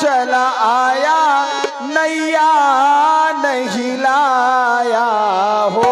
चला आया नैया नहीं लाया हो।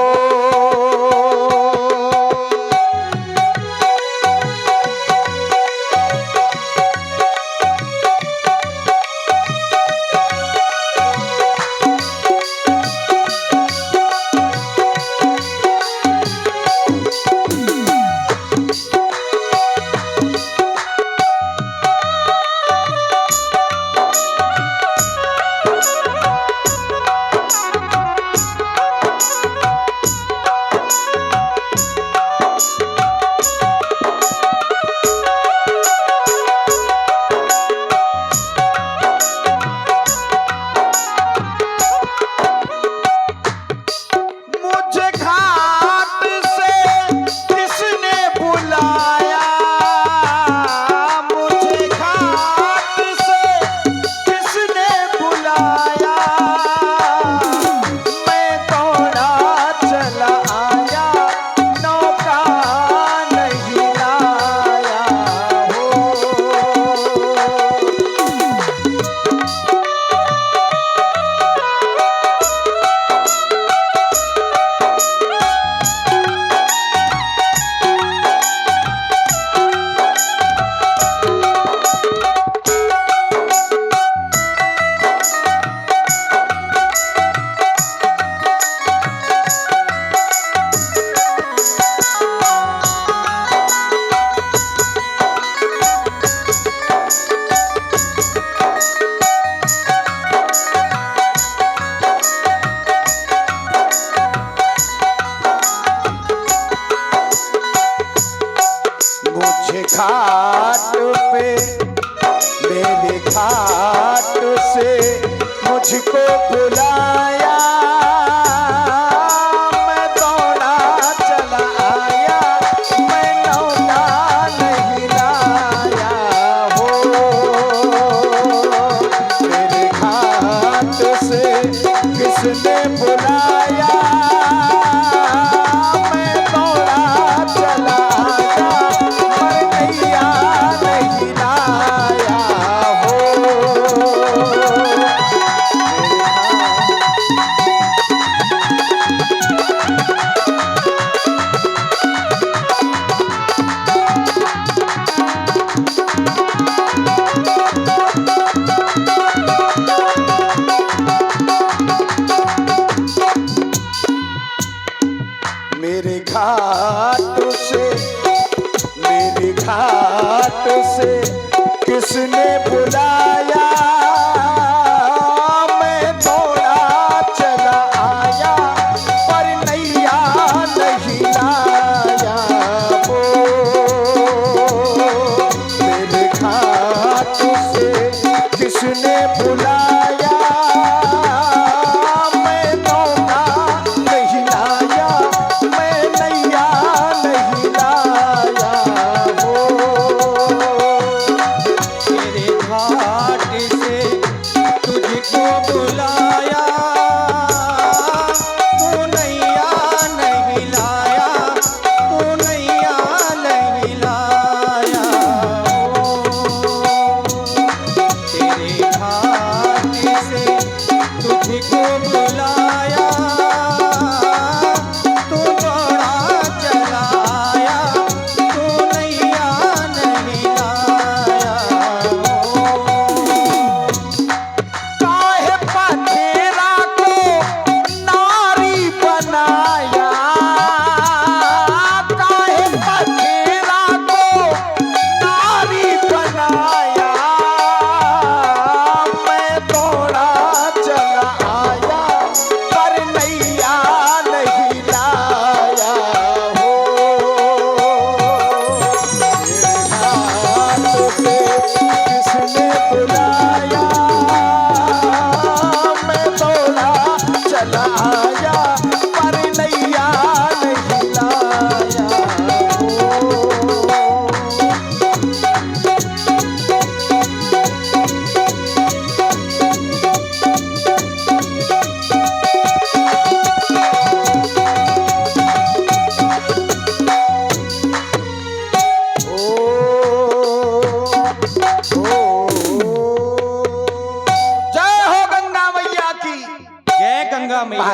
घाट पे मेरे घाट से मुझको बुलाया, मैं दौड़ा चला आया, मैं नौका नहीं लाया हो। मेरे घाट से किसने बुलाया, मैं दौड़ा चला आया, नैया नहीं लाया हो। मेरे घाट से किसने बुलाया, मैं दौड़ा चला आया, पर नैया नहीं लाया वो। मेरे घाट से किसने बुलाया, मैं दौड़ा नहीं लाया, मैं नैया नहीं लाया वो। तेरे घाट से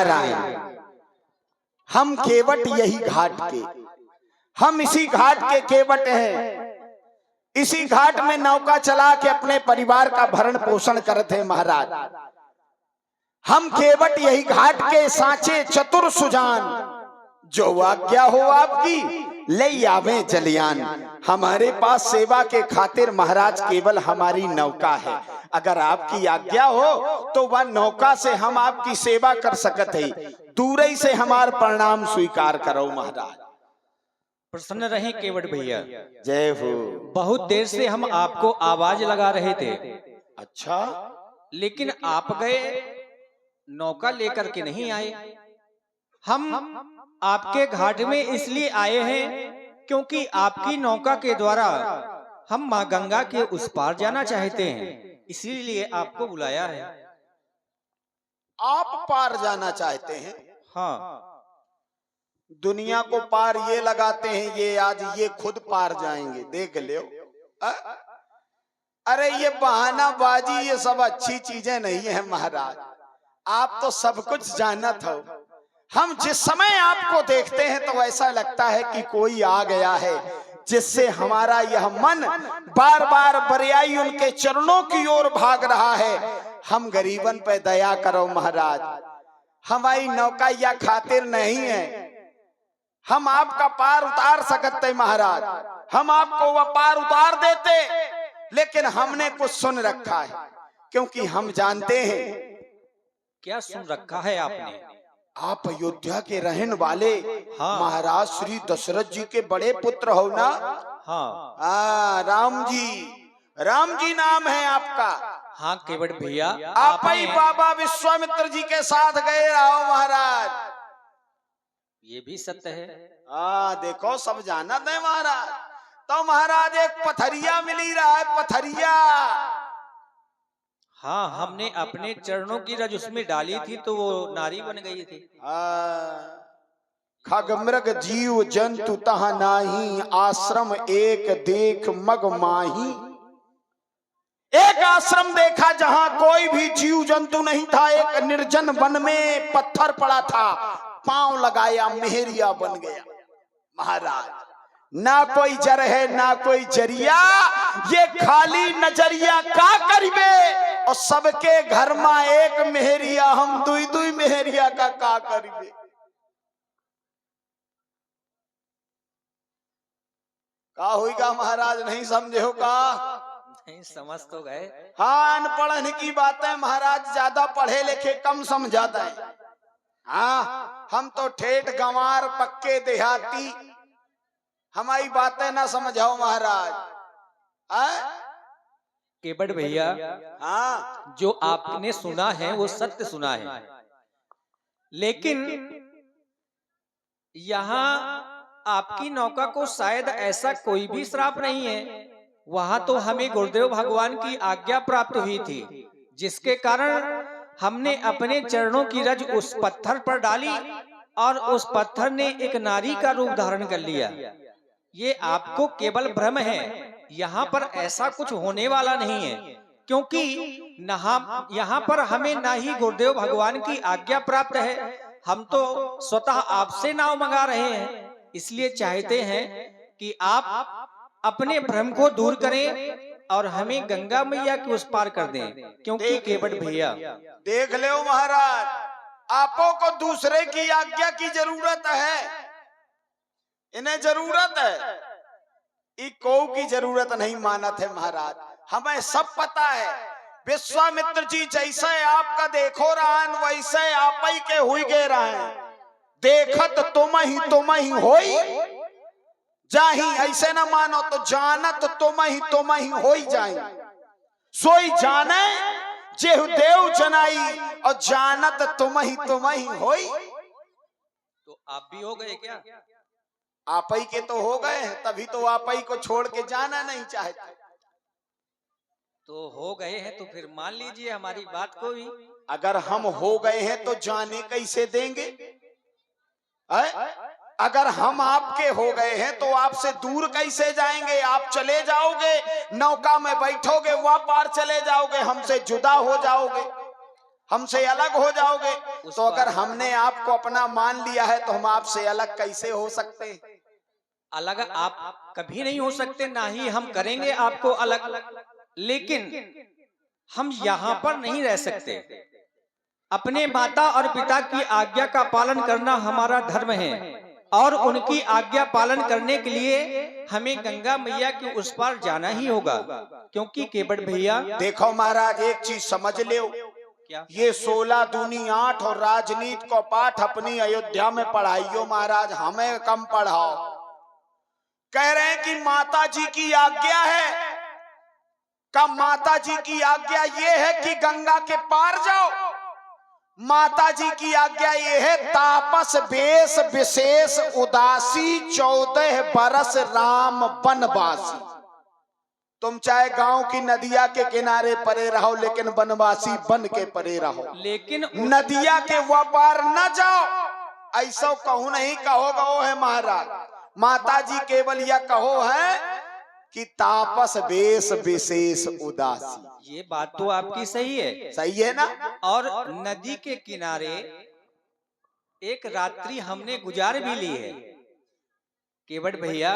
नारायण। हम केवट यही घाट के, हम इसी घाट के केवट हैं। इसी घाट में नौका चला के अपने परिवार का भरण पोषण करते हैं महाराज। हम केवट यही घाट के सांचे चतुर सुजान, जो आज्ञा हो आपकी ले आवे जलियान। हमारे पास सेवा के खातिर महाराज केवल हमारी नौका है। अगर आपकी आज्ञा हो तो वह नौका से हम आपकी सेवा कर सकते हैं। दूर ही से हमार प्रणाम स्वीकार करो महाराज। प्रसन्न रहे केवट भैया। जय हो। बहुत देर से हम आपको आवाज लगा रहे थे। अच्छा, लेकिन आप गए, नौका लेकर के नहीं आए। हम आपके घाट में इसलिए आए हैं क्योंकि आपकी नौका के द्वारा हम माँ गंगा के उस पार जाना चाहते हैं, इसीलिए आपको बुलाया है। आप पार जाना चाहते हैं? हाँ। दुनिया को पार ये लगाते हैं, ये आज ये खुद पार जाएंगे, देख लो। अरे ये बहानाबाजी, ये सब अच्छी चीजें नहीं है महाराज। आप तो सब कुछ जानत हो। हम जिस समय आपको देखते हैं तो ऐसा लगता है कि कोई आ गया है, जिससे हमारा यह मन बार बार बरियाई उनके चरणों की ओर भाग रहा है। हम गरीबन पे दया करो महाराज। हमारी नौका या खातिर नहीं है, हम आपका पार उतार सकते महाराज। हम आपको वह पार उतार देते, लेकिन हमने कुछ सुन रखा है, क्योंकि हम जानते हैं। क्या सुन रखा है आपने? आप अयोध्या के रहने वाले हाँ। महाराज श्री दशरथ जी के बड़े पुत्र हो ना? हाँ। राम जी नाम है आपका। हाँ केवट भैया, आप ही बाबा विश्वामित्र जी के साथ गए रहो महाराज। ये भी सत्य है। देखो सब जानत है महाराज। तो महाराज एक पथरिया मिली रहा है, पथरिया। हाँ, हमने अपने चरणों की रज उसमें डाली थी तो वो नारी बन गई थी। खग मृग जीव जंतु तह नाही, आश्रम एक देख मग माही। एक आश्रम देखा जहां कोई भी जीव जंतु नहीं था। एक निर्जन वन में पत्थर पड़ा था, पांव लगाया मेहरिया बन गया महाराज। ना कोई जर है ना कोई जरिया, ये खाली नजरिया का करीबे। और सबके घर में एक मेहरिया, हम दुई दुई मेहरिया का करीबे। का होगा महाराज, नहीं समझे हो का? नहीं समझ तो गए। हाँ, अनपढ़ की बातें महाराज ज्यादा पढ़े लिखे कम समझाता है। हाँ, हम तो ठेठ गंवार पक्के देहाती, हमारी बातें ना समझाओ महाराज। केवट भैया, हाँ, जो आपने सुना है वो सत्य सुना है, लेकिन यहाँ आपकी नौका को शायद ऐसा कोई भी श्राप नहीं है। वहां तो हमें गुरुदेव भगवान की आज्ञा प्राप्त हुई थी, जिसके कारण हमने अपने चरणों की रज उस पत्थर पर डाली और उस पत्थर ने एक नारी का रूप धारण कर लिया। ये आपको केवल भ्रम है, यहाँ पर ऐसा कुछ होने वाला नहीं है, क्योंकि यहाँ पर हमें ना ही गुरुदेव भगवान की आज्ञा प्राप्त है। हम तो स्वतः आपसे नाव मंगा रहे हैं, इसलिए चाहते हैं कि आप अपने भ्रम को दूर करें और हमें गंगा मैया के उस पार कर दें। क्योंकि केवट भैया, देख लो महाराज, आपो को दूसरे की आज्ञा की जरूरत है, इन्हें जरूरत है, इको की जरूरत नहीं मानत है महाराज। हमें सब पता है, विश्वामित्र जी जैसे आपका देखो रहन वैसे आप ही के हुई गे रहे। देखत तुम ही होई जाही, ऐसे न मानो तो जानत तुम ही होई जाही। सोई जाने जेहु देव जनाई, और जानत तुम ही होई। तो आप भी हो गए क्या? आप ही के तो हो गए हैं, तभी तो आप ही को छोड़ के जाना नहीं चाहते। तो हो गए हैं तो फिर मान लीजिए हमारी बात को भी। अगर हम हो गए हैं तो जाने कैसे देंगे? अगर हम आपके हो गए हैं तो आपसे दूर कैसे जाएंगे? आप चले जाओगे, नौका में बैठोगे, वहां पार चले जाओगे, हमसे जुदा हो जाओगे। हमसे अलग हो जाओगे। तो अगर हमने आपको अपना मान लिया है तो हम आपसे अलग कैसे हो सकते हैं? अलग आप कभी नहीं हो सकते, ना ही हम करेंगे आपको अलग। लेकिन हम यहाँ पर नहीं रह सकते। अपने माता और पिता की आज्ञा का पालन करना हमारा धर्म है, और उनकी आज्ञा पालन करने के लिए हमें गंगा मैया के उस पार जाना ही होगा। क्योंकि केवट भैया, देखो महाराज, एक चीज समझ लो, क्या ये 16 दूनी 8 और राजनीति को पाठ अपनी अयोध्या में पढ़ाइयो महाराज, हमें कम पढ़ाओ। कह रहे हैं कि माता जी की आज्ञा है, का माता जी की आज्ञा ये है कि गंगा के पार जाओ। माता जी की आज्ञा ये है, तापस वेश विशेष उदासी 14 बरस राम बनवासी। तुम चाहे गांव की नदिया के किनारे परे रहो, लेकिन बनवासी बन के परे रहो। लेकिन नदिया के वो पार न जाओ, ऐसा कहूं नहीं कहो गो है महाराज। माता जी केवल यह कहो है कि तापस वेश विशेष उदासी। ये बात तो आपकी सही है, सही है ना? और नदी के किनारे एक रात्रि हमने गुजार भी ली है। केवट भैया,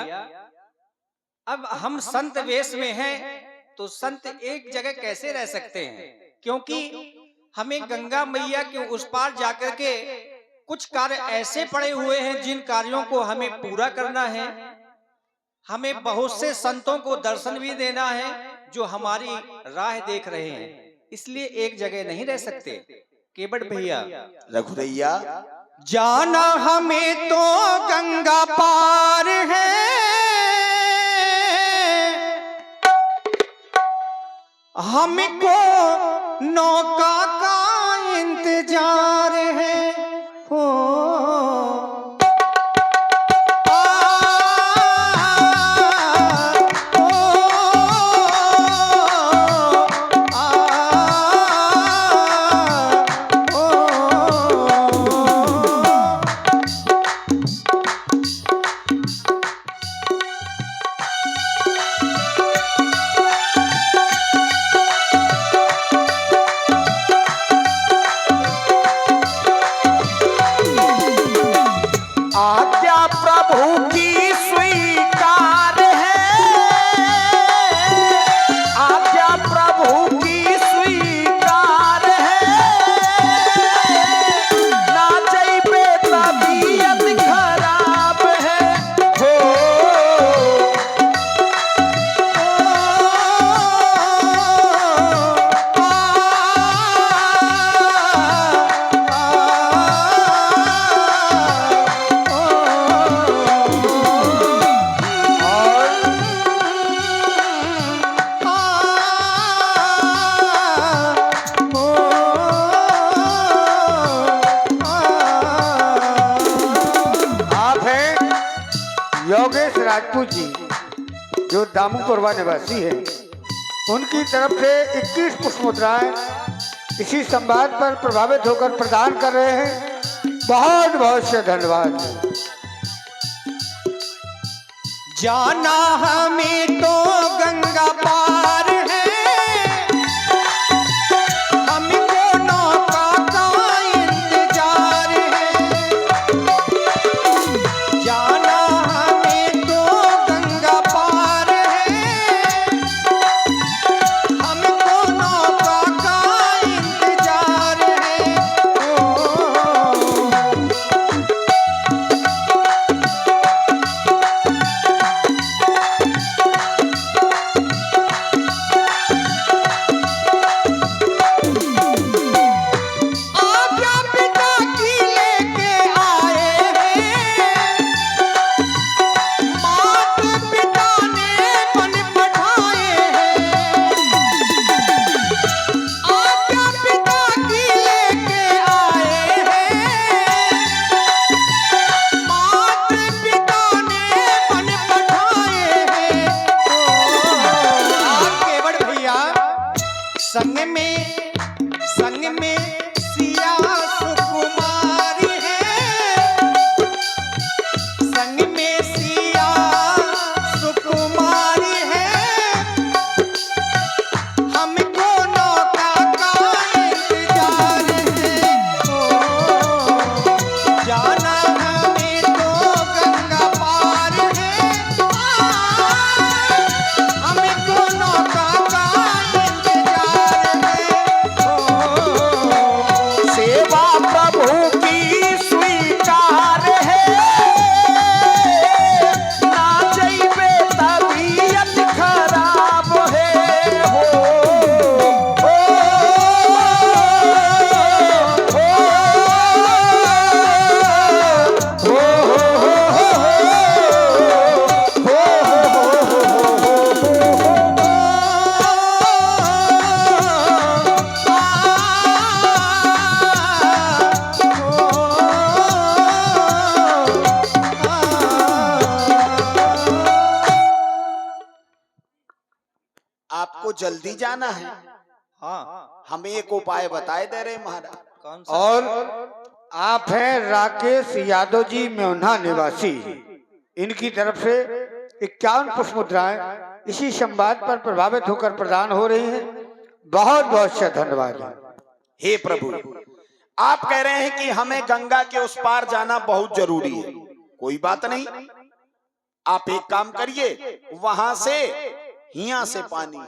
अब हम संत वेश में हैं, तो संत एक जगह कैसे रह सकते हैं? क्योंकि हमें गंगा मैया के उस पार जाकर के कुछ कार्य ऐसे पड़े हुए हैं जिन कार्यों को हमें पूरा करना है। हमें बहुत से संतों को दर्शन भी देना है जो हमारी राह देख रहे हैं, इसलिए एक जगह नहीं रह सकते। केवट भैया, रघुरैया, जाना हमें तो गंगा पार है, हमको नौका का इंतजार है। हो राजपूत जी जो दामूपुरवा निवासी है, उनकी तरफ से 21 पुष्प मुद्राएं इसी संवाद पर प्रभावित होकर प्रदान कर रहे हैं। बहुत बहुत से धन्यवाद। जाना हमें तो गंगा पार है, हमको नौका का इंतजार है। जाना हमें तो गंगा पार है, हमको नौका का इंतजार है। संग में सिया सुकुमारी है, संग में सिया सुकुमारी है, हमको नौका का इंतजार आपको जल्दी जाना है, हाँ। हमें एक उपाय बताए दे रहे महाराज। कौन सा? और आप हैं राकेश यादव जी म्योना निवासी, इनकी तरफ से 51 पुष्प मुद्राएं इसी संवाद पर प्रभावित होकर प्रदान हो रही हैं। बहुत बहुत से धन्यवाद। हे प्रभु, आप कह रहे हैं कि हमें गंगा के उस पार जाना बहुत जरूरी है। कोई बात नहीं, आप एक काम करिए, वहां से हिया से पानी है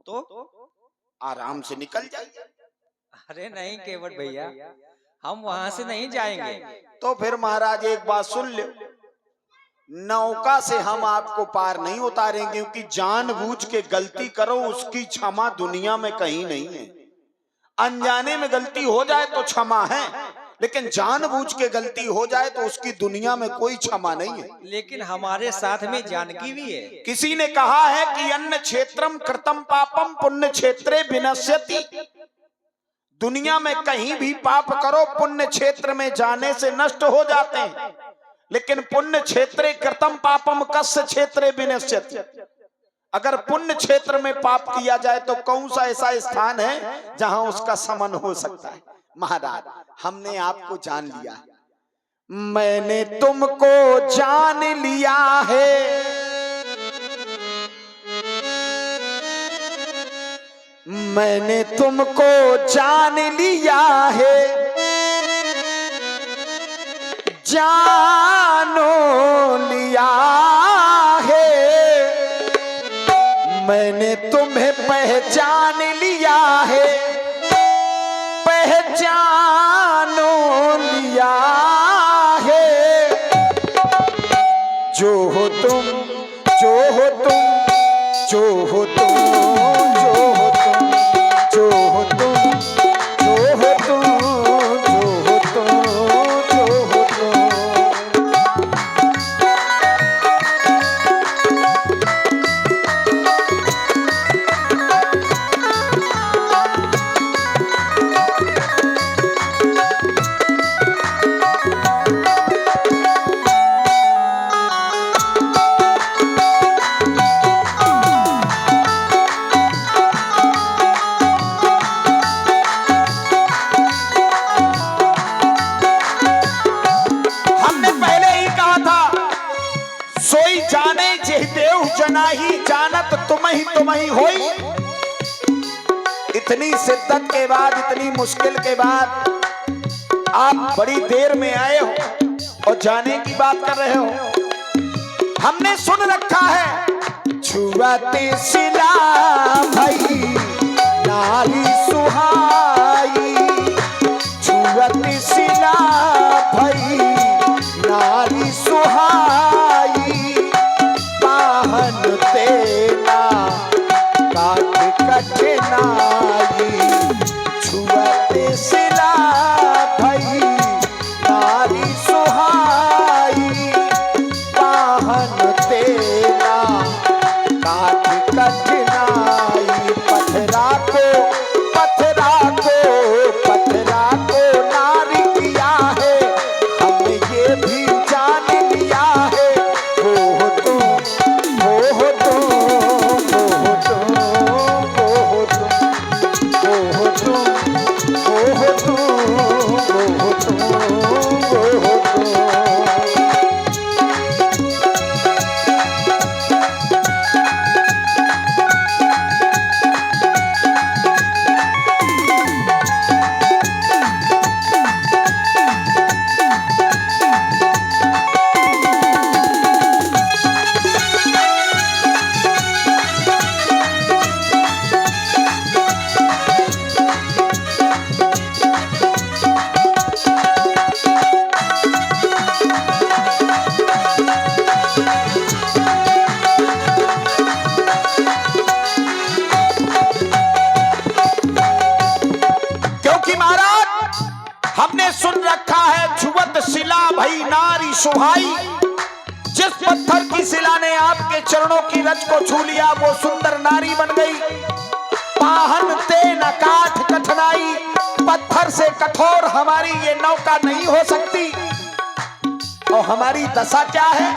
तो आराम से निकल जाइए। अरे नहीं केवट भैया, हम वहां से नहीं जाएंगे। तो फिर महाराज एक बात सुन लो, नौका से हम आपको पार नहीं उतारेंगे, क्योंकि जानबूझ के गलती करो उसकी क्षमा दुनिया में कहीं नहीं है। अनजाने में गलती हो जाए तो क्षमा है, लेकिन जानबूझ के गलती हो जाए तो उसकी दुनिया में कोई क्षमा नहीं है। लेकिन हमारे साथ में जानकी भी है। किसी ने कहा है कि अन्न क्षेत्रम कृतम पापम पुण्य क्षेत्रे विनश्यति। दुनिया में कहीं भी पाप करो पुण्य क्षेत्र में जाने से नष्ट हो जाते हैं, लेकिन पुण्य क्षेत्रे कृतम पापम कस्य क्षेत्रे विनश्यति। अगर पुण्य क्षेत्र में पाप किया जाए तो कौन सा ऐसा स्थान है जहां उसका समन हो सकता है। महाराज, हमने आपको जान लिया है, मैंने तुमको जान लिया है, मैंने तुमको जान लिया है, जानो लिया है, मैंने तुम्हें पहचान लिया है, पहचानो लिया है। जो हो तुम, जो हो तुम, जो हो तुम, जो हो तुम, जो हो तुम, जो हो तुम, जो हो तुम, जो हो तुम। जनाही जानत तुम्ही होई। इतनी शिद्दत के बाद, इतनी मुश्किल के बाद आप बड़ी देर में आए हो और जाने की बात कर रहे हो। हमने सुन रखा है छुआते सिला भाई नारी सुहाई, छुआते सिला भाई नारी सुहाई, पाहन तेना काट कठिनाई, छुआते सिला भाई नारी सुहाई, पाहन तेना काट कठिनाई। पथरा को पथरा को पथरा को नारी किया है, हमने ये भी जान लिया है। वो हो तुम, वो हो तुम, वो हो तुम, वो हो तुम, वो हो तुम, वो हो तुम, वो हो तुम, वो हो तुम। क्योंकि महाराज हमने सुन रखा है छुअत शिला भई नारी सुहाई। जिस पत्थर की शिला ने आपके चरणों की रज को छू लिया वो सुंदर नारी बन गई। पाहन ते न काठ कठिनाई, पत्थर से कठोर हमारी ये नौका नहीं हो सकती। और हमारी दशा क्या है,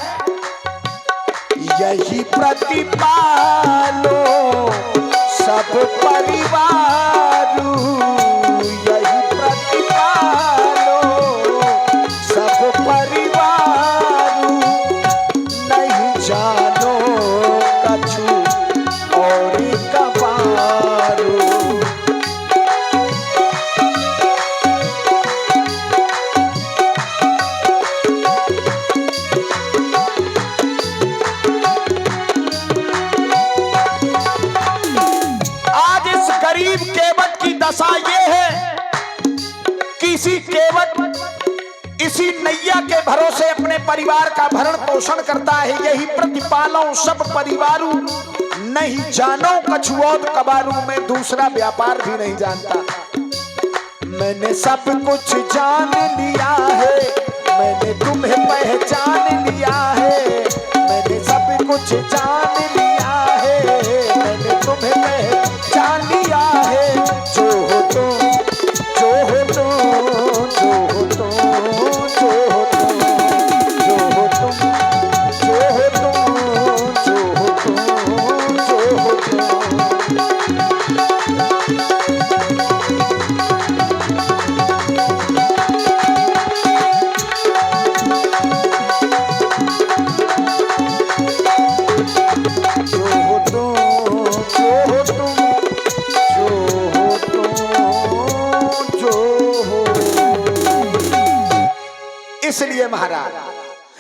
यही प्रतिपालो इसी केवट, इसी नैया के भरोसे अपने परिवार का भरण पोषण करता है। यही प्रतिपालों सब परिवारू, नहीं जानो कछुओं कबारू, में दूसरा व्यापार भी नहीं जानता। मैंने सब कुछ जान लिया है, मैंने तुम्हें पहचान लिया है, मैंने सब कुछ जान लिया है, मैंने तुम्हें पहचान लिया है। जो हो तुम, जो हो तुम, जो हो तुम, जो हो तुम, जो हो तुम, जो हो तुम, जो हो तुम, जो हो तुम। इसलिए महाराज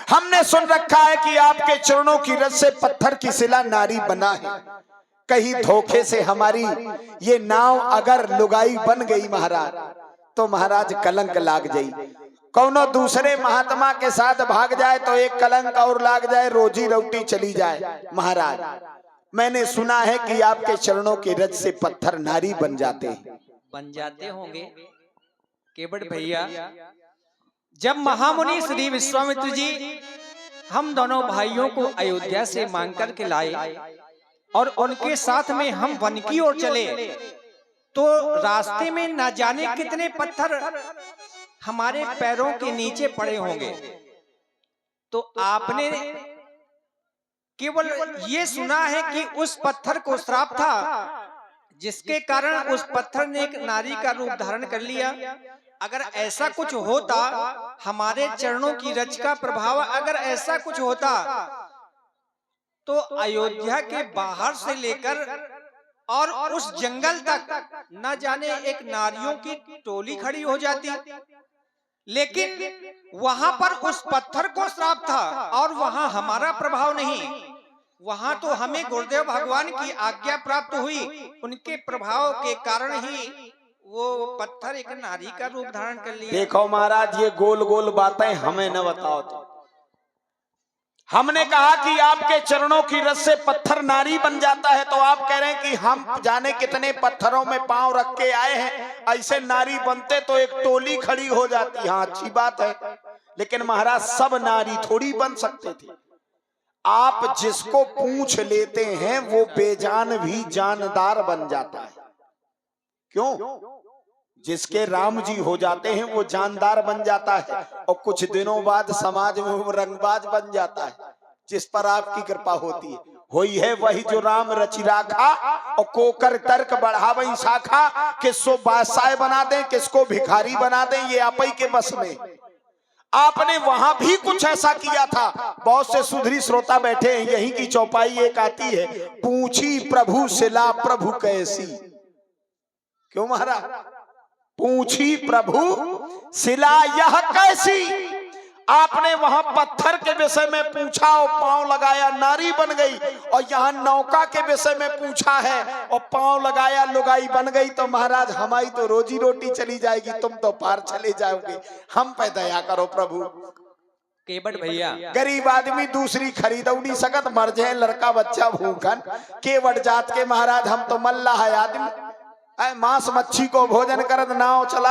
हमने सुन रखा है कि आपके चरणों की रज से पत्थर की शिला नारी बना है। कहीं धोखे से हमारी ये नाव अगर लुगाई बन गई महाराज, तो महाराज कलंक लाग जाई। कौनो दूसरे महात्मा के साथ भाग जाए तो एक कलंक और लाग जाए, रोजी रोटी चली जाए। महाराज मैंने सुना है कि आपके चरणों की रज से पत्थर नारी बन जाते हैं। बन जाते होंगे केवट भैया। जब महामुनि श्री विश्वामित्र जी हम दोनों भाइयों को अयोध्या से मांग कर के लाए और उनके साथ में हम वन की ओर चले, तो रास्ते में न जाने कितने पत्थर हमारे पैरों के नीचे पड़े होंगे। तो आपने केवल ये सुना है कि उस पत्थर को श्राप था, जिसके कारण उस पत्थर ने एक नारी का रूप धारण कर लिया। अगर ऐसा कुछ होता, हमारे चरणों की रज का प्रभाव अगर ऐसा कुछ होता, तो अयोध्या के बाहर से लेकर और उस जंगल तक न जाने एक नारियों की टोली खड़ी हो जाती। लेकिन वहां पर उस पत्थर को श्राप था और वहां हमारा प्रभाव नहीं। वहां तो हमें गुरुदेव भगवान की आज्ञा प्राप्त हुई, उनके प्रभाव के कारण ही वो पत्थर एक नारी का रूप धारण कर लिया। देखो महाराज, ये गोल गोल बातें हमें न बताओ। तो हमने कहा कि आपके चरणों की रज से पत्थर नारी बन जाता है, तो आप कह रहे हैं कि हम जाने कितने पत्थरों में पांव रख के आए हैं, ऐसे नारी बनते तो एक टोली खड़ी हो जाती। हाँ अच्छी बात है, लेकिन महाराज सब नारी थोड़ी बन सकते थे। आप जिसको पूछ लेते हैं वो बेजान भी जानदार बन जाता है। क्यों? जिसके राम जी हो जाते हैं वो जानदार बन जाता है, और कुछ दिनों बाद समाज में वो रंगबाज बन जाता है, जिस पर आपकी कृपा होती है। होई है वही जो राम रचि राखा, और कोकर तर्क बढ़ावई शाखा, किसको बादशाह बना दें, किसको भिखारी बना दें, ये आप ही के बस में। आपने वहां भी कुछ ऐसा किया था। बहुत से सुधरी श्रोता बैठे हैं, यहीं की चौपाई एक आती है, पूछी प्रभु शिला प्रभु कैसी। क्यों महाराज? पूछी प्रभु शिला यह कैसी। आपने वहां पत्थर के विषय में पूछा और पांव लगाया, नारी बन गई। और यहाँ नौका के विषय में पूछा है और पांव लगाया, लुगाई बन गई। तो महाराज हमारी तो रोजी रोटी चली जाएगी, तुम तो पार चले जाओगे। हम पे दया करो प्रभु। केवट भैया, गरीब आदमी दूसरी खरीदो नहीं सकत, मर जाए लड़का बच्चा भूखन। केवट जात के महाराज हम तो मल्लाह आदमी, मांस मच्छी को भोजन करत नाव चला।